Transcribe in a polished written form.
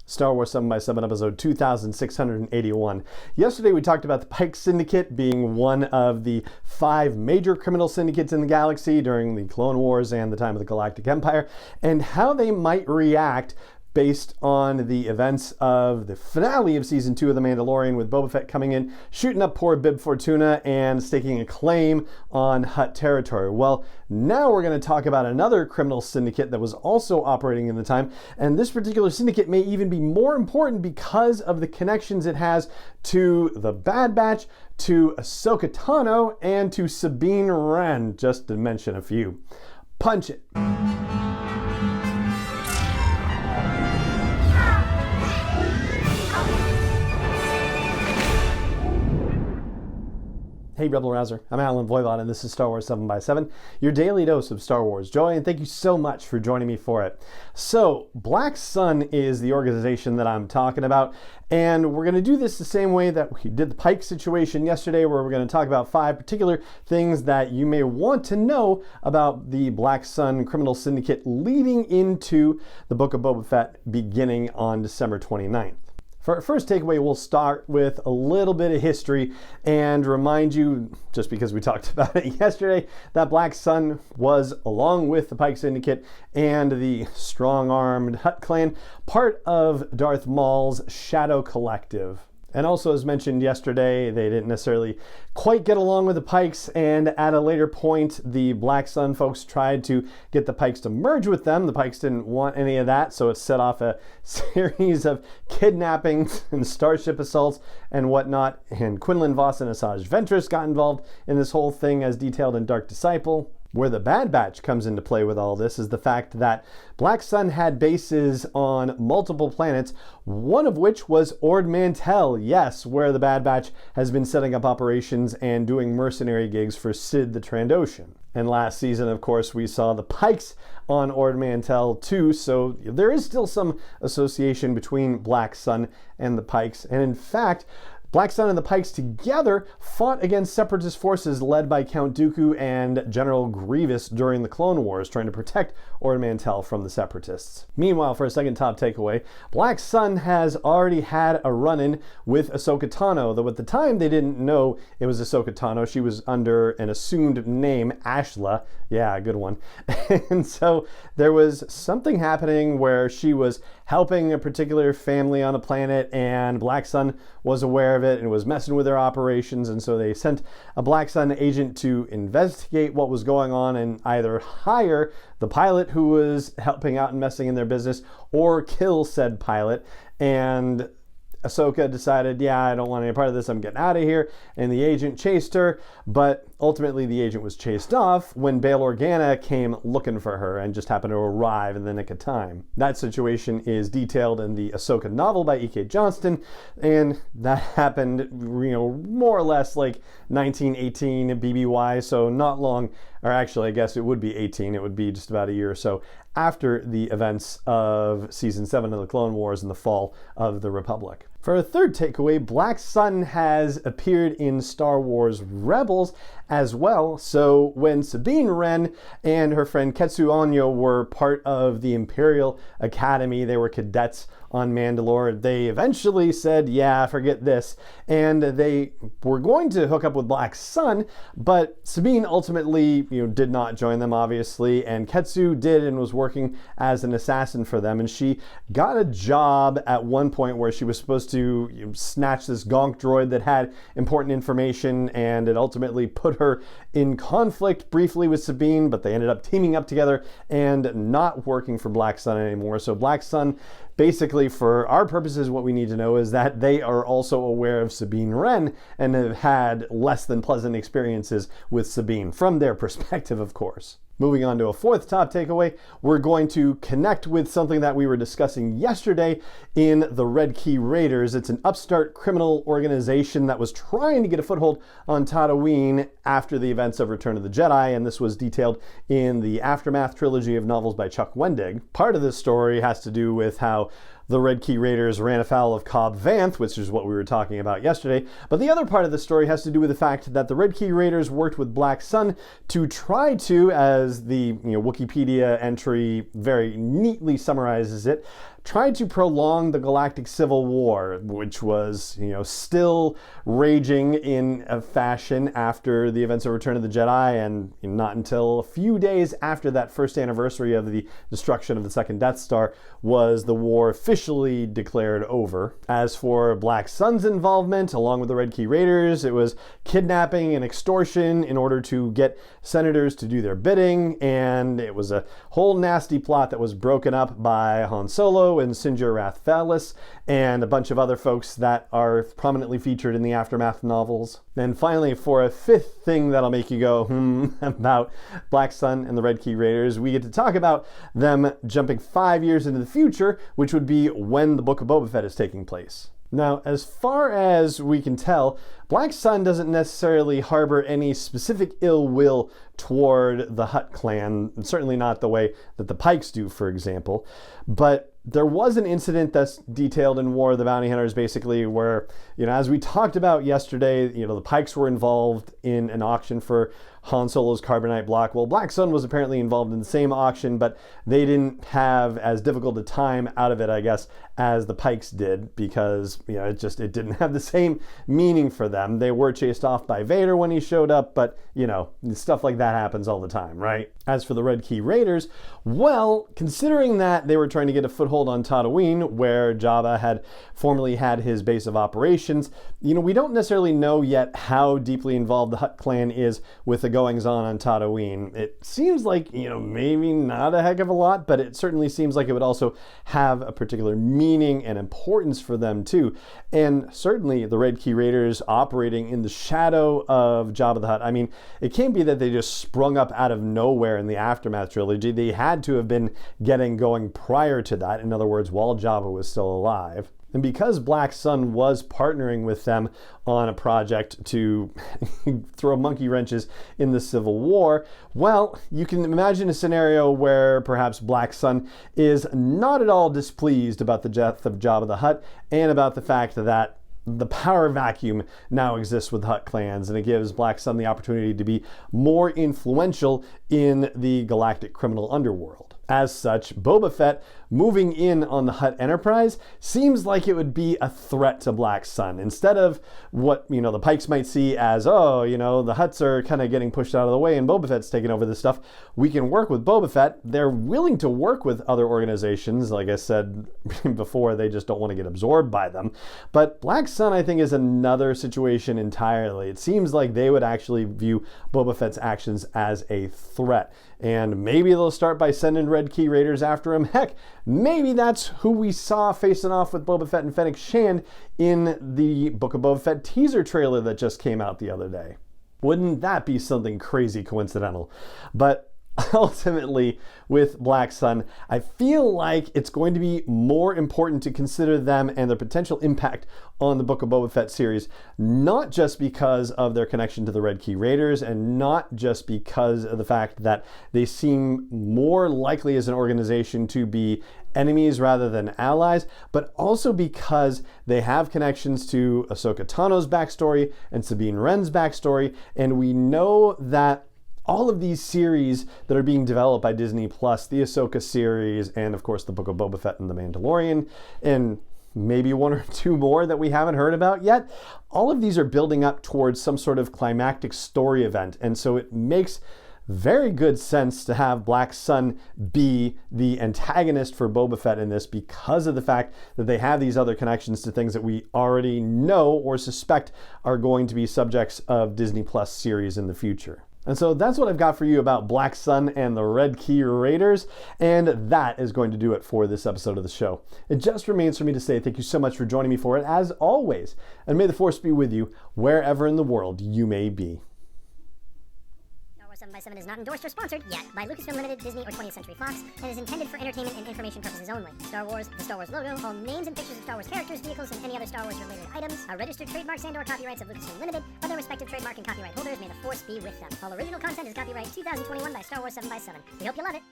Star Wars 7x7 episode 2681. Yesterday we talked about the Pykes Syndicate being one of the 5 major criminal syndicates in the galaxy during the Clone Wars and the time of the Galactic Empire, and how they might react based on the events of the finale of Season 2 of The Mandalorian, with Boba Fett coming in, shooting up poor Bib Fortuna, and staking a claim on Hutt territory. Well, now we're going to talk about another criminal syndicate that was also operating in the time, and this particular syndicate may even be more important because of the connections it has to the Bad Batch, to Ahsoka Tano, and to Sabine Wren, just to mention a few. Punch it. Hey Rebel Rouser, I'm Alan Voivod and this is Star Wars 7x7, your daily dose of Star Wars joy, and thank you so much for joining me for it. So, Black Sun is the organization that I'm talking about, and we're going to do this the same way that we did the Pike situation yesterday, where we're going to talk about 5 particular things that you may want to know about the Black Sun criminal syndicate leading into the Book of Boba Fett beginning on December 29th. For our first takeaway, we'll start with a little bit of history and remind you, just because we talked about it yesterday, that Black Sun was, along with the Pike Syndicate and the strong-armed Hutt clan, part of Darth Maul's Shadow Collective. And also, as mentioned yesterday, they didn't necessarily quite get along with the Pykes, and at a later point, the Black Sun folks tried to get the Pykes to merge with them. The Pykes didn't want any of that, so it set off a series of kidnappings and starship assaults and whatnot, and Quinlan Vos and Asajj Ventress got involved in this whole thing, as detailed in Dark Disciple. Where the Bad Batch comes into play with all this is the fact that Black Sun had bases on multiple planets, one of which was Ord Mantell, yes, where the Bad Batch has been setting up operations and doing mercenary gigs for Sid the Trandoshan. And last season, of course, we saw the Pykes on Ord Mantell too, so there is still some association between Black Sun and the Pykes, and in fact, Black Sun and the Pykes together fought against Separatist forces led by Count Dooku and General Grievous during the Clone Wars, trying to protect Ord Mantell from the Separatists. Meanwhile, for a second top takeaway, Black Sun has already had a run-in with Ahsoka Tano, though at the time they didn't know it was Ahsoka Tano. She was under an assumed name, Ashla. Yeah, good one. And so there was something happening where she was helping a particular family on a planet, and Black Sun was aware of it and was messing with their operations, and so they sent a Black Sun agent to investigate what was going on and either hire the pilot who was helping out and messing in their business or kill said pilot. And Ahsoka decided, yeah, I don't want any part of this, I'm getting out of here, and the agent chased her, but ultimately the agent was chased off when Bail Organa came looking for her and just happened to arrive in the nick of time. That situation is detailed in the Ahsoka novel by E.K. Johnston, and that happened, more or less like 1918 BBY, so not long, or actually I guess it would be 18, it would be just about a year or so after the events of Season 7 of the Clone Wars and the fall of the Republic. For a third takeaway, Black Sun has appeared in Star Wars Rebels as well. So when Sabine Wren and her friend Ketsu Onyo were part of the Imperial Academy, they were cadets on Mandalore, they eventually said, yeah, forget this, and they were going to hook up with Black Sun, but Sabine ultimately did not join them, obviously, and Ketsu did and was working as an assassin for them, and she got a job at one point where she was supposed to snatch this gonk droid that had important information, and it ultimately put her in conflict briefly with Sabine, but they ended up teaming up together and not working for Black Sun anymore. So Black Sun, basically, for our purposes, what we need to know is that they are also aware of Sabine Wren and have had less than pleasant experiences with Sabine, from their perspective, of course. Moving on to a fourth top takeaway, we're going to connect with something that we were discussing yesterday in the Red Key Raiders. It's an upstart criminal organization that was trying to get a foothold on Tatooine after the events of Return of the Jedi, and this was detailed in the Aftermath trilogy of novels by Chuck Wendig. Part of this story has to do with how the Red Key Raiders ran afoul of Cobb Vanth, which is what we were talking about yesterday. But the other part of the story has to do with the fact that the Red Key Raiders worked with Black Sun to try to, as the Wikipedia entry very neatly summarizes it, tried to prolong the Galactic Civil War, which was, still raging in a fashion after the events of Return of the Jedi, and not until a few days after that first anniversary of the destruction of the second Death Star was the war officially declared over. As for Black Sun's involvement, along with the Red Key Raiders, it was kidnapping and extortion in order to get senators to do their bidding, and it was a whole nasty plot that was broken up by Han Solo and Sinjir Rath-Falis and a bunch of other folks that are prominently featured in the Aftermath novels. And finally, for a fifth thing that'll make you go, about Black Sun and the Red Key Raiders, we get to talk about them jumping 5 years into the future, which would be when the Book of Boba Fett is taking place. Now, as far as we can tell, Black Sun doesn't necessarily harbor any specific ill will toward the Hutt clan, certainly not the way that the Pykes do, for example. But there was an incident that's detailed in War of the Bounty Hunters, basically, where, as we talked about yesterday, the Pykes were involved in an auction for Han Solo's carbonite block. Well, Black Sun was apparently involved in the same auction, but they didn't have as difficult a time out of it, I guess, as the Pykes did, because, it didn't have the same meaning for them. They were chased off by Vader when he showed up, but, stuff like that happens all the time, right? As for the Red Key Raiders, well, considering that they were trying to get a foothold on Tatooine, where Jabba had formerly had his base of operations, we don't necessarily know yet how deeply involved the Hutt clan is with the goings-on on Tatooine. It seems like, maybe not a heck of a lot, but it certainly seems like it would also have a particular meaning and importance for them too. And certainly the Red Key Raiders operating in the shadow of Jabba the Hutt. I mean, it can't be that they just sprung up out of nowhere in the Aftermath trilogy. They had to have been getting going prior to that. In other words, while Jabba was still alive. And because Black Sun was partnering with them on a project to throw monkey wrenches in the Civil War, well, you can imagine a scenario where perhaps Black Sun is not at all displeased about the death of Jabba the Hutt and about the fact that the power vacuum now exists with Hutt clans, and it gives Black Sun the opportunity to be more influential in the galactic criminal underworld. As such, Boba Fett moving in on the Hutt Enterprise seems like it would be a threat to Black Sun. Instead of what, the Pykes might see as, the Hutts are kind of getting pushed out of the way and Boba Fett's taking over this stuff, we can work with Boba Fett. They're willing to work with other organizations. Like I said before, they just don't want to get absorbed by them. But Black Sun, I think, is another situation entirely. It seems like they would actually view Boba Fett's actions as a threat. And maybe they'll start by sending Red Key Raiders after him. Heck, maybe that's who we saw facing off with Boba Fett and Fennec Shand in the Book of Boba Fett teaser trailer that just came out the other day. Wouldn't that be something crazy coincidental? But ultimately, with Black Sun, I feel like it's going to be more important to consider them and their potential impact on the Book of Boba Fett series, not just because of their connection to the Red Key Raiders and not just because of the fact that they seem more likely as an organization to be enemies rather than allies, but also because they have connections to Ahsoka Tano's backstory and Sabine Wren's backstory, and we know that all of these series that are being developed by Disney Plus, the Ahsoka series, and of course the Book of Boba Fett and the Mandalorian, and maybe one or two more that we haven't heard about yet, all of these are building up towards some sort of climactic story event. And so it makes very good sense to have Black Sun be the antagonist for Boba Fett in this, because of the fact that they have these other connections to things that we already know or suspect are going to be subjects of Disney Plus series in the future. And so that's what I've got for you about Black Sun and the Red Key Raiders, and that is going to do it for this episode of the show. It just remains for me to say thank you so much for joining me for it, as always, and may the Force be with you wherever in the world you may be. 7x7 is not endorsed or sponsored yet by Lucasfilm Limited, Disney, or 20th Century Fox, and is intended for entertainment and information purposes only. Star Wars, the Star Wars logo, all names and pictures of Star Wars characters, vehicles, and any other Star Wars related items are registered trademarks and/or copyrights of Lucasfilm Limited, or their respective trademark and copyright holders. May the Force be with them. All original content is copyright 2021 by Star Wars 7x7. We hope you love it.